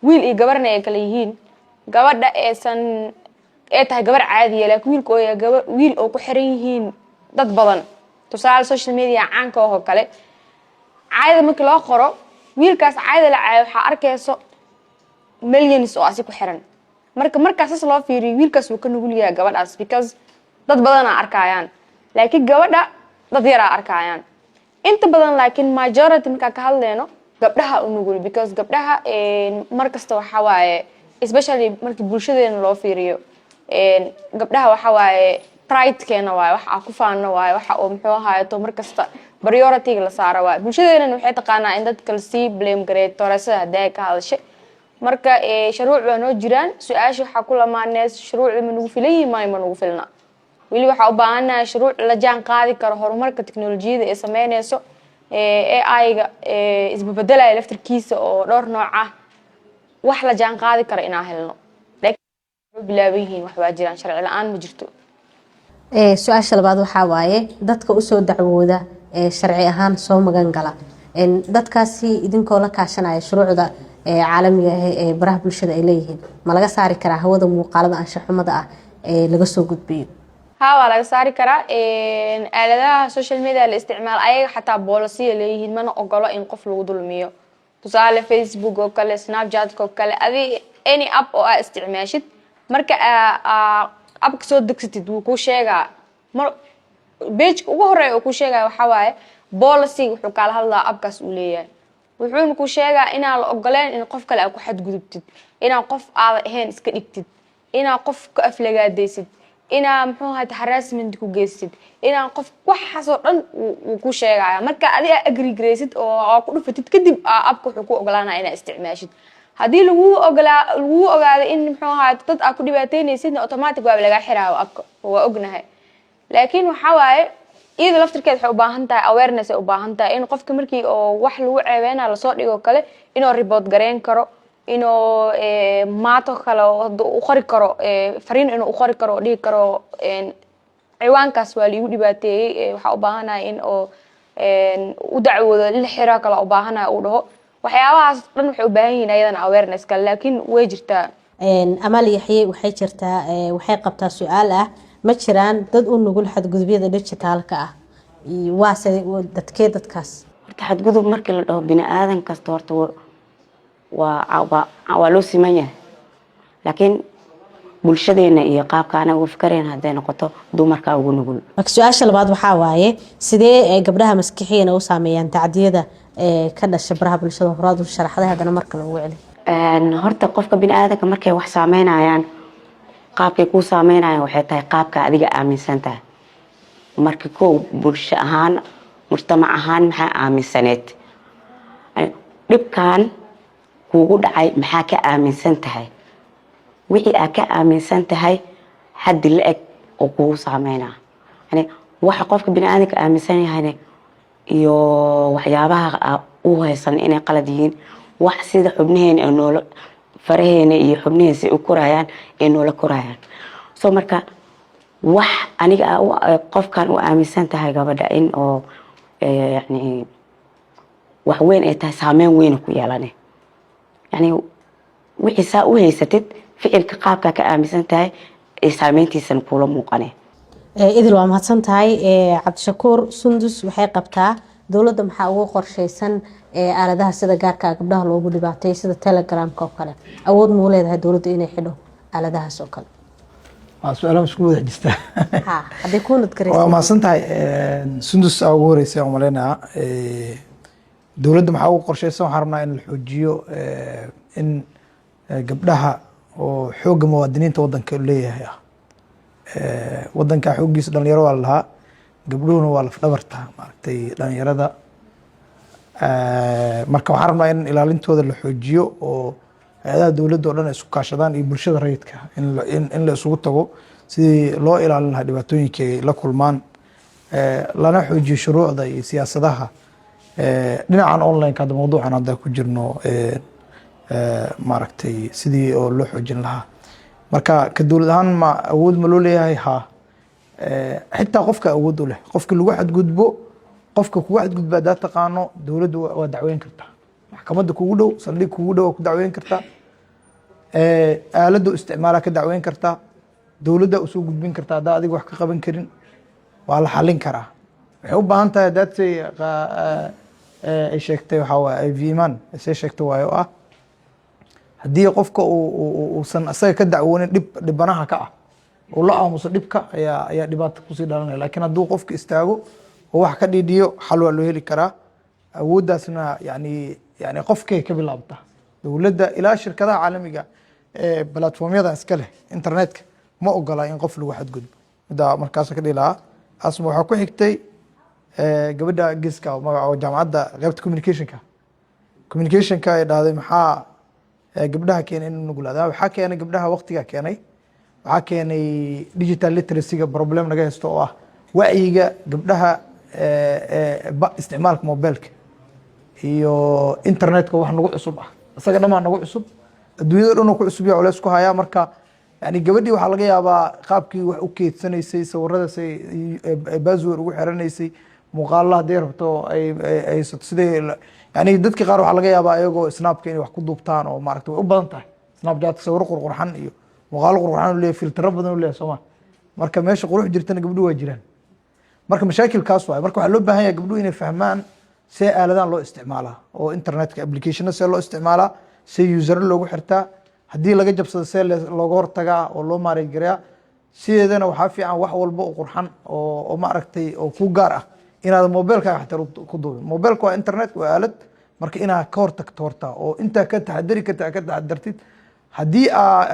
wiil iyo gabarna ay kala yihiin gabadha aysan ee tahay gabar caadiya laakiin wiilka oo yahay wiil oo ku xiran yihiin dad badan tusaale social media caanka oo kale caayada markii loo qoro wiilkaas caayada la caayo waxaa arkayso millions oo asi ku xiran markaas loo fiiriyo wiilkaas wuu ka nugul yahay gabadhaas because dad badanaa arkayaan laakiin gabadha dad yaraa arkayaan inta badan laakiin majority markaa ka hadleyno gabdhaha u nugul because gabdhaha markasta waxaa waaye especially markii bulshadeena loo fiiriyo gabdhaha waxaa waaye pridekeena waaye waxa aan ku faano waaye waxa uu muxuu ahaato markasta priority-ga la saaro waaye bulshadeena waxay taqaanaa in dadka la sii blame gareeyo toorasada haday ka hadashay marka shuruuc waa noo jiraan su-aasha waxaa ku lamaaneys shuruucda ma nagu filan yihiin ma nagu filna weli waxaa u baahanahay shuruuc la jaan qaadi karo horumarka teknolojiyada ee sameynayso AI-ga isbabeddelaya laftirkiisa oo dhowr nooc ah wax la jaan qaadi karo inaan helno bilaaban yihiin wax waa jiraan sharci la-aan ma jirto su-aasha labaad waxaa waaye dadka usoo dacwooda sharci ahaan soo magan gala dadkaasi idinkoo la kaashanaya shuruucda caalamiga ah ee baraha bulshada ay leeyihiin ma laga saari karaa hawada muuqaalada anshaxumada ah ee laga soo gudbiyo waa laga saari karaa aaladaha social media la isticmaalo ayaga xataa boolasiya leeyihiin mana ogolo in qof lagu dulmiyo tusaale Facebook oo kale Snapchat oo kale adi any app oo aad isticmaashid marka abka soo degsatid wuu ku sheegaa page ugu horeeya oo ku sheegay waxa waaye policy wuxuu kala hadlaa abkaas uu leeyahay wuxuu ku sheegaa inaan la ogoleen in qof kale aad ku xadgudubtid inaan qof aad ahayn iska dhigtid inaan qof ka aflagaadeysid inaan muxuu ahayd harassment ku geystid inaan qof waxaas oo dhan uu ku sheegaya marka adiga agree gareysid oo ku dhufatid kadib abka wuxuu ku ogolaanaa inaad isticmaashid haddii lagu ogaado in muxuu ahayd dad aad ku dhibaateynaysidna automatic waa laga xiraayo abka waa ognahay laakiin waxa waaye iyada laftirkeed waxay u baahan tahay awareness ay u baahan tahay in qofka markii oo wax lagu ceebeynaa lasoo dhigo kale inuu report gareyn karo inuu maato kale u qori karo fariin inuu u qori karo oo dhigi karo ciwaankaas waa liigu dhibaateeyey waxaa u baahanahay in oo u dacwoodo la xiraa kale u baahanahay uu dhaho waxyaabahaas dhan waxay u baahan yihiin ayadana awareness kale laakiin way jirtaa Amal Yaxye waxay jirtaa waxay qabtaa su'aal ah ma jiraan dad u nugul xadgudubyada digitalka ah waase dadkaas horta xadgudub markii la dhaho bini aadan kasta horta waa loo siman yahay laakiin bulshadeena iyo qaabkaana uga fikareen hadday noqoto dumarka ugu nugul. marka su-aasha labaad waxaa waaye sidee gabdhaha maskixiina u saameeyaan tacdiyada ka dhasha baraha bulshada horaad u sharaxday haddana markale ugu celi. horta qofka biniaadanka markay wax saameynayaan qaabkay kuu saameynayaan waxay tahay qaabka adiga aaminsan tahay. marka kow bulsho ahaan mujtamac ahaan maxaa aaminsaneed dhibkan kuugu dhacay maxaa ka aaminsan tahay wixii aad ka aaminsan tahay xaddi la eg oo kugu saameynaa yani waxa qofka biniaadanka aaminsan yahayna iyo waxyaabaha u haysan inay qalad yihiin wax sida xubnaheena ee noola faraheena iyo xubnaheena si u korayaan ee noola korayaan. soo marka wax aniga qofkan u aaminsan tahay gabadha in oo yani wax weyn ay tahay saameyn weyn ku yeelane yani wixii saa u haysatid ficilka qaabka ka aaminsan tahay ee saameyntiisan kula muuqane. idil waa mahadsan tahay. cabdishakuur Sundus waxay qabtaa dowladda maxaa ugu qorshaysan aaladaha sida gaarka gabdhaha loogu dhibaatay sida Telegramka oo kale awood ma u leedahay dowladda inay xidho aaladahaas oo kale. su-aalaha isku wada xijista haddii ku nadgaraysa waa mahadsan tahay. Sundus ugu horeysay oo maleynaa dowladda maxaa ugu qorshaysan waxaan rabnaa in la xoojiyo in gabdhaha oo xoogga muwaadiniinta wadanka leeyahay wadanka xooggiisa dhalinyaro waa lahaa gabdhuhuna waa laf dhabarta maaragtay dhalinyarada marka waxaan rabnaa in ilaalintooda la xoojiyo oo hay-adaha dowladda oo dhan ay isku kaashadaan iyo bulshada rayidka in la isugu tago sidii loo ilaalin lahaa dhibaatooyinka ay la kulmaan lana xoojiyo shuruucda iyo siyaasadaha dhinacan online-ka hadda mawduucan hadda ku jirno maaragtay sidii oo loo xoojin lahaa. marka ka dowlad ahaan ma awood ma loo leeyahay haa xitaa qofka awood u leh qofka lagu xadgudbo qofka kugu xadgudba hadaa taqaano dowladdu waa dacweyn kartaa maxkamadda kugu dhow saldhig kugu dhow ku dacweyn kartaa aaladda isticmaala ka dacweyn kartaa dowladda usoo gudbin kartaa haddaa adiga wax ka qaban karin waa la xalin karaa. waxay u baahan tahay hadaad say ay sheegtay waxaa waaye ay viimaan say sheegtay waayo ah haddii qofka uusan asaga ka dacwoonin dhibanaha ka ah oo la aamuso dhibka ayaa dhibaato kusii dhalanaya laakiin hadduu qofka istaago oo wax ka dhiidhiyo xal waa loo heli karaa. awooddaasna yani qofkay ka bilaabta dowladda ilaa shirkadaha caalamiga ee platformyada iska leh internetka ma ogola in qof lagu xadgudbo middaa markaas ka dhihi lahaa. asma waxaa ku xigtay gabadha geeska magaca jaamacadda qaybta communicationka ay dhahday maxaa gabdhaha keenay in nugulaada waxaa keenay gabdhaha waqtiga keenay waxaa keenay digital literacy-ga problem naga haysto oo ah wacyiga gabdhaha isticmaalka mobilka iyo internetka wax nagu cusub ah isaga dhamaan nagu cusub adduunyada dhan ku cusub yaa culays ku hayaa. marka yani gabadhii waxaa laga yaabaa qaabkii wax u keedsanaysay sawiradaas ay baasword ugu xiranaysay muuqaalla hadday rabto ay haysato sidee yani dadka qaar waxaa laga yaabaa ayagoo snapka inay wax ku duubtaan oo maaragtay way u badan tahay snapchat sawiro qurqurxan iyo muuqaalo qurqurxan u leeyahay filtero badan u leeyahay sooma marka meesha qurux jirtana gabdhuhu waa jiraan. marka mashaakilkaas waay marka waxaa loo baahan yahay gabdhuhu inay fahmaan see aaladaan loo isticmaalaa oo internetka applicationna see loo isticmaalaa see usero loogu xirtaa haddii laga jabsado see looga hortagaa oo loo maareegareyaa. sideedana waxaa fiican wax walba oo qurxan oo maaragtay oo ku gaar ah inaad mobilkaaga xataa ku duubin. mobilka waa internet waa aalad marka inaad ka hortagto horta oo intaa ka taxadari karta ka taxadartid haddii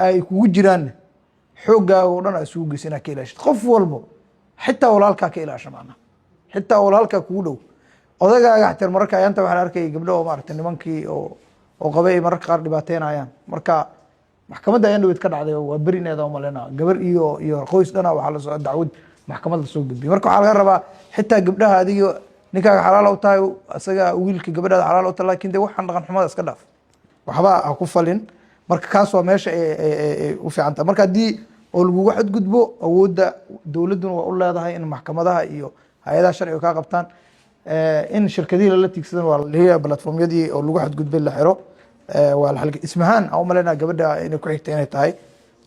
ay kugu jiraan xooggaaga oo dhan isugu geysa inaad ka ilaashid qof walbo xitaa walaalkaa ka ilaasha macnaha xitaa walaalkaa kugu dhow odagaaga xataa mararka ayaanta waxaan arkay gabdho oo maaragtay nimankii oo qabay mararka qaar dhibaateynayaan. marka maxkamadda ayaan dhaweyd ka dhacday waa berineeda oo malena gabar iyo qoys dhana waxaa lasoo dacwad maxkamad lasoo gudbiyay. marka waxaa laga rabaa xitaa gabdhaha adiga ninkaaga xalaal u tahay asaga wiilka gabadhaada xalaal u tahay laakiin dee waxaan dhaqan xumada iska dhaaf waxba ha ku falin. marka kaas waa meesha ay u fiican tahay. marka haddii oo lagugu xadgudbo awoodda dowladduna waa u leedahay in maxkamadaha iyo hay-adaha sharciga kaa qabtaan in shirkadihii lala tiigsadan waa leeyahay platformyadii oo lagu xadgudbay la xiro waa la xalka ismahaan aan u malaynaa gabadha inay ku xigtay inay tahay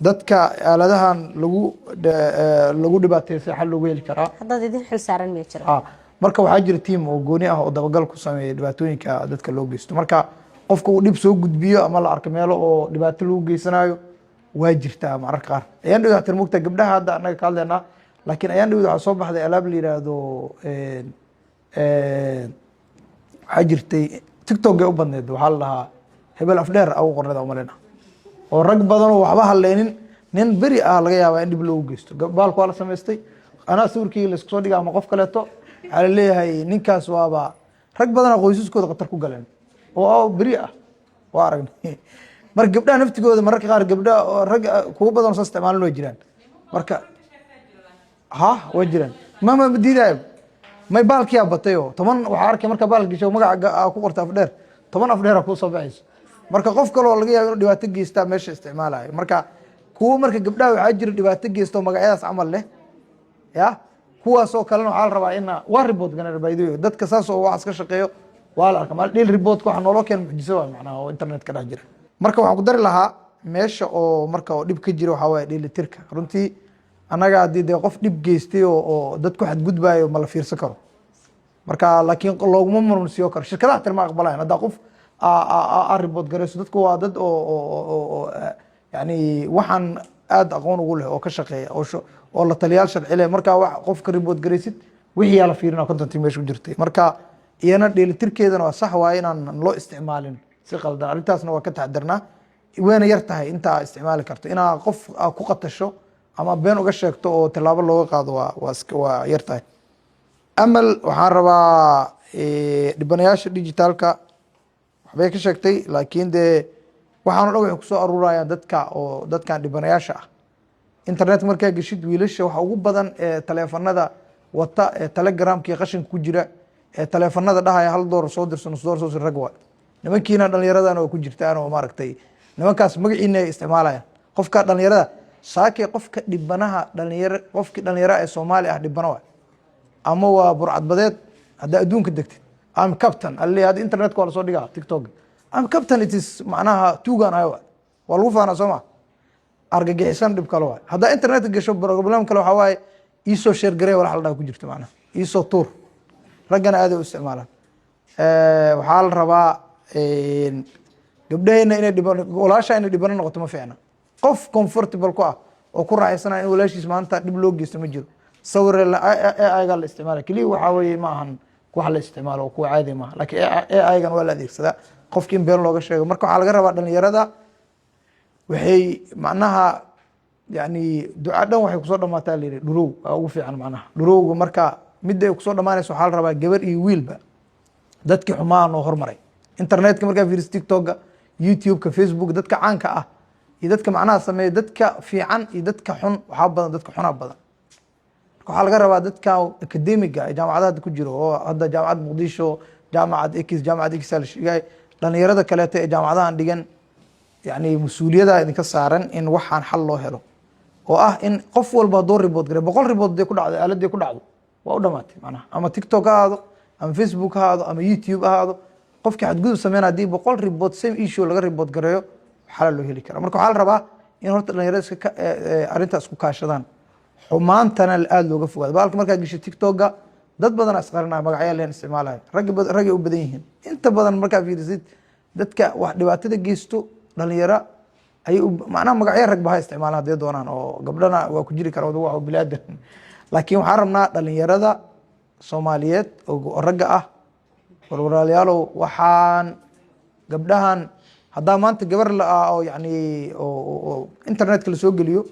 dadka aaladahan lagu dhibaateeyo si xal loogu heli karaa. haddaad idin xil saaran ma jira marka waxaa jira tiim oo gooni ah oo dabagal ku sameeya dhibaatooyinka dadka loo geysto. marka qofka uu dhib soo gudbiyo ama la arko meelo oo dhibaato lagu geysanayo waa jirtaa mararka qaar. Ayaan dhawaa tir mugta gabdhaha hadda anaga ka hadlaynaa, laakiin ayaan dhawaa waxaa soo baxday alaab la yiraahdo waxaa jirtay TikTok ay u badneed, waxaa la dhahaa hebel afdheer ugu qornada umalena, oo rag badan oo waxba hadlaynin nin beri ah laga yaabaa in dib loogu geysto. Baalku waa la samaystay, anaa sawirkii la isku soo dhigaa ama qof kaleeto waxaa la leeyahay ninkaas waaba rag badan qoysaskooda khatar ku galeen oo beri ah waa aragnay. marka gabdhaha naftigooda mararka qaar gabdhaha rag kuwa badan soo isticmaalan way jiraan. marka way jiraan ma diidaayo may baalkiyaa batay oo 10 waxaa arkay marka baal gasho magaca ku qorta afdheer 10 afdheer ku soo baxayso. marka qof kale oo laga yaabo inuu dhibaato geystaa meesha isticmaalayo. marka kuwa marka gabdhaha waxaa jira dhibaato geysto magacyadaas camal leh ya kuwaas oo kalena waxaa la rabaa in waa report ganar baydo dadka saas oo wax ka shaqeeyo waa la arkaa mal dhil report waxa nolol keen mujiso waa macnaha oo internet ka dhex jira. marka waxaan ku dari lahaa meesha oo marka oo dhib ka jiro waxaa waaye dheelitirka. runtii anaga haddii dee qof dhib geystay oo dadku xadgudbaayo ma la fiirsan karo. marka laakiin looguma murmsiyo karo, shirkadaha tirma aqbalayaan haddaa qof report garayso. dadku waa dad oo yani waxaan aad aqoon ugu leh oo ka shaqeeya oo la taliyaal sharci leh. marka wax qofka report garaysid wixii la fiirina kontantii meesha ku jirtay. marka iyana dheelitirkeedana waa sax waaye inaan loo isticmaalin si qaldan. arrintaasna waa ka taxadirnaa, wayna yar tahay intaa isticmaali karto. inaa qof ku qatasho ama been uga sheegto oo tallaabo looga qaado waa yar tahay. amal waxaan rabaa dhibanayaasha digitaalka waxbay ka sheegtay, laakiin dee waxaan o dhan waxay kusoo aruurayaan dadkan dhibanayaasha ah. internet markaa geshid wiilasha waxa ugu badan ee taleefanada wata ee telegramka iyo qashinka ku jira ee taleefanada dhahaya $1 soo dirso $2 soo dir rag waa nimankiina dhalinyaradana waa ku jirtaan oo maaragtay nimankaas magaciina ay isticmaalayaan. qofka dhalinyarada saakay qofka dhibanaha qofkii dhalinyaro ee Soomaali ah dhibana waa ama waa burcadbadeed hadda adduunka degtid am captain alli hada internetka waa la soo dhigaa TikTok am captain it is macnaha tuugan ayo waa lagu faana Soomaa argagixisan dhib kale waa. hadda internet gasho problem kale waxa waaye iisoo share garay wala hal ku jirto macnaha iisoo tuur raggana aad u isticmaalaan. waxaa la rabaa gabdhahayna inay walaasha inay dhibano noqoto ma fiicna. qof comfortable ku ah oo ku raaxaysanaya in walaashiis maanta dhib loo geysto ma jiro. sawir AI-ga la isticmaala kaliya waxaa weeye ma ahan wax la isticmaalo oo kuwa caadi maaha, laakiin AI-gan waa la adeegsadaa qofkii in been looga sheego. marka waxaa laga rabaa dhalinyarada waxay macnaha yani duca dhan waxay kusoo dhamaataa la yidhi dhurow waa ugu fiican. macnaha dhurowga marka midda ay kusoo dhamaanayso waxaa la rabaa gabar iyo wiilba dadkii xumaan oo hormaray internetka markaa fiiris TikTok-ga, YouTube-ka, Facebook dadka caanka ah iyo dadka macnaha sameeya dadka fiican iyo dadka xun waxaa badan dadka xunaa badan. marka waxaa laga rabaa dadka akademiga ee jaamacadaha ku jiro oo hadda jaamacad Muqdisho, jaamacad X la sheegay dhalinyarada kaleeto ee jaamacadahan dhigan yani mas-uuliyada idinka saaran in waxaan xal loo helo oo ah in qof walba hadduu report garay 100 report day ku dhacdo aaladii ku dhacdo waa u dhamaatay macnaha ama TikTok ha ahaado ama Facebook ha ahaado ama YouTube ha ahaado qofkii xadgudub sameynaa haddii 100 report same issue laga report gareeyo xal loo heli karaa. marka waxaa la rabaa in horta dhalinyarada iska arrintaas ku kaashadaan xumaantana aad looga fogaado. baalka markaa gashay TikTok-ga dad badan asqarnaa magacyo leen isticmaalaya rag u badan yihiin. inta badan markaa fiirisid dadka wax dhibaatada geysto dhalinyaro ay macnaha magacyo rag baha isticmaalaan haday doonaan oo gabdhana waa ku jiri kara wax bilaadan. laakiin waxaan rabnaa dhalinyarada Soomaaliyeed oo ragga ah walwalaalayaalow waxaan gabdhahan haddaa maanta gabar la oo yani oo internetka la soo geliyo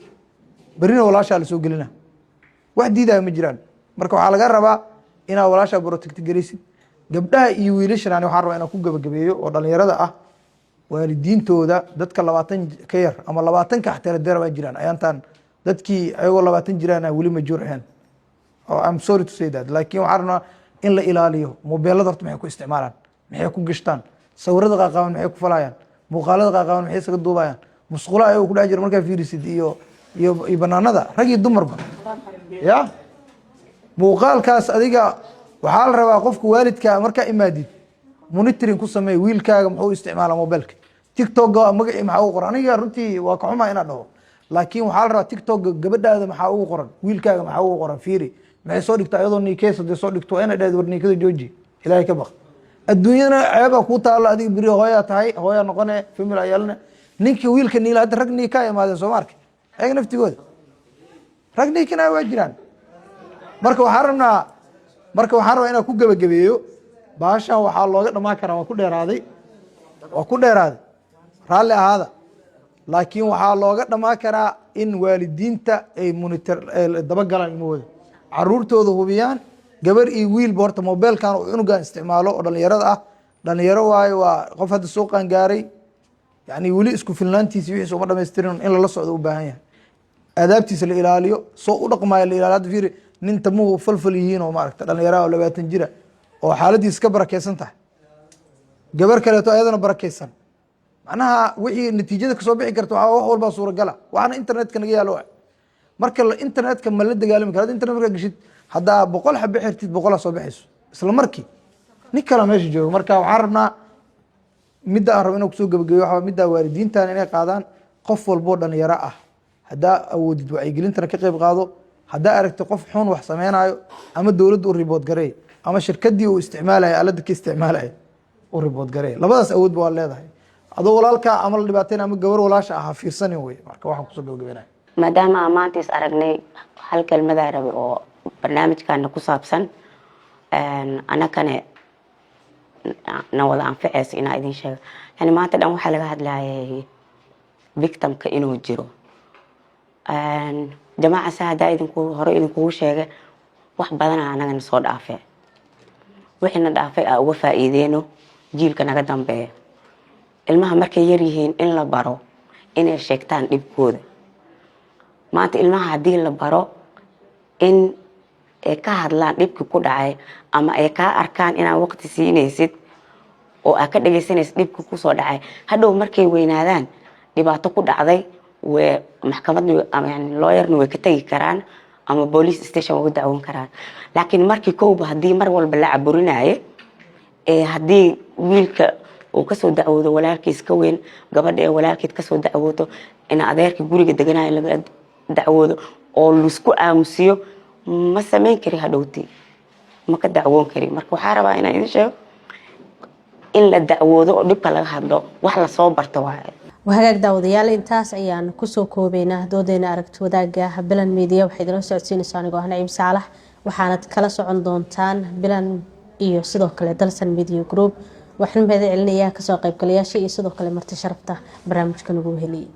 berina walaashaa la soo gelina wax diidaya ma jiraan. marka waxaa laga rabaa inaad walaashaa protect garaysid. gabdhaha iyo wiilashana waxaan rabaa inaan ku gabagabeeyo oo dhalinyarada ah waalidiintooda dadka 20 ka yar ama 20 ka xataa dheer baa jiraan ayaantan dadkii ayagoo 20 jiraan wali ma jurayaan. oo I'm sorry to say that, laakiin waxaan rabnaa in la ilaaliyo mobilada horta maxay ku isticmaalaan, maxay ku gashtaan, sawirada qaaqaaban maxay ku falayaan, muuqaalada qaaqaaban maxay isaga duubayaan, musqulaha ay ku dhax jira markaa fiirisid iyo banaanada rag iyo dumarba ya muuqaalkaas adiga waxaa la rabaa qofka waalidka markaa imaadid monitoring ku sameey wiilkaaga muxuu isticmaalaa mobilka. TikTok-ga magaci maxaa ugu qoran aniga runtii waa ka xumaa inaad dhaho, laakiin waxaa la rabaa TikTok-ga gabadhaada maxaa ugu qoran, wiilkaaga maxaa ugu qoran, fiiri maxay soo dhigtaa iyadoo niikeys hadday soo dhigto inay dhahayd war niikada jooji ilaahay ka baq. adduunyana ceebaa kuu taalla adiga beri hooyaa tahay hooyaa noqone family ayaalna ninkii wiilka niila hadda rag nii ka imaadeen soo ma arkin ayaga naftigooda rag niikana waa jiraan marka waxaan rabaa inaan ku gebagabeeyo baashan waxaa looga dhamaan karaa waa ku dheeraaday raalli ahaada laakiin waxaa looga dhamaan karaa in waalidiinta ay monitor dabagalaan ilmahooda caruurtooda hubiyaan gabar iyo wiilba horta mobeelkan uu cunugan isticmaalo oo dhalinyaro waayo waa qof hadda soo qaangaaray yani weli isku filnaantiisi wixiis uma dhamaystirin in lala socdo u baahan yahay aadaabtiisa la ilaaliyo soo u dhaqmaayo la ilaaliyo hadda fiiri nin tamuhu falfal yihiin oo maaragta dhalinyaraha oo 20 jira oo xaaladiisa ka barakeysan tahay gabar kaleeto ayadana barakeysan macnaha wixii natiijada kasoo bixi karta waxaa wax walbaa suuragala waxaana internetka naga yaalo marka internetka ma la dagaalami kara internet markaa geshid haddaa 100 xabe xirtid 100 soo baxayso isla markii nin kale meesha joogo marka waxaan rabnaa midda aan rabo inaan kusoo gabagabeeyo waxaa midda waalidiintan inay qaadaan qof walboo dhalinyaro ah haddaa awoodid wacyigelintana ka qayb qaado haddaa aragto qof xun wax sameynayo ama dowladda u ribood gareey ama shirkadii uu isticmaalayo aalada ka isticmaalayo u ribood gareey labadaas awoodba waa leedahay adoo walaalkaa ama la dhibaateyn ama gabar walaasha ah fiirsanin wey marka waxaan kusoo gabagabeynaya maadaama aan maanta is aragnay hal kelmadaa rabe oo barnaamijkaana ku saabsan anakane na wada anficaysa inaa idin sheego yani maanta dhan waxaa laga hadlayay victimka inuu jiro jamaaca saa haddaa hore idinkugu sheegay wax badana anagana soo dhaafee wixiina dhaafay aa uga faa'iideyno jiilka naga dambeeya ilmaha markay yar yihiin in la baro inay sheegtaan dhibkooda maanta ilmaha haddii la baro in ay ka hadlaan dhibkii ku dhacay ama ay kaa arkaan inaad waqti siinaysid oo aad ka dhagaysanaysid dhibkii kusoo dhacay hadhow markay weynaadaan dhibaato ku dhacday maxkamadna ama lawyerna way ka tegi karaan ama police station way u dacwoon karaan laakiin markii kooba haddii mar walba la caburinayo haddii wiilka uu kasoo dacwoodo walaalkiis ka weyn gabadha ee walaalkeed kasoo dacwoodo in adeerka guriga deganayo laga dacwoodo oo laisku aamusiyo ma samayn kari hadhowti ma ka dacwoon kari marka waxaa rabaa inaan idin sheego in la dacwoodo oo dhibka laga hadlo wax lasoo barto waaye وهاجاك داوديال intaas ayaan kusoo koobeynaa doodeena aragti wadaaga Bilan Media waxay idin socodsiinaysaa aniga ah Naciim Saalax waxaanad kala socon doontaan Bilan iyo sidoo kale Dalsan Media Group waxaan mahad celinayaa ka soo qaybgalayaasha iyo sidoo kale marti sharafta barnaamijka nagu heliyay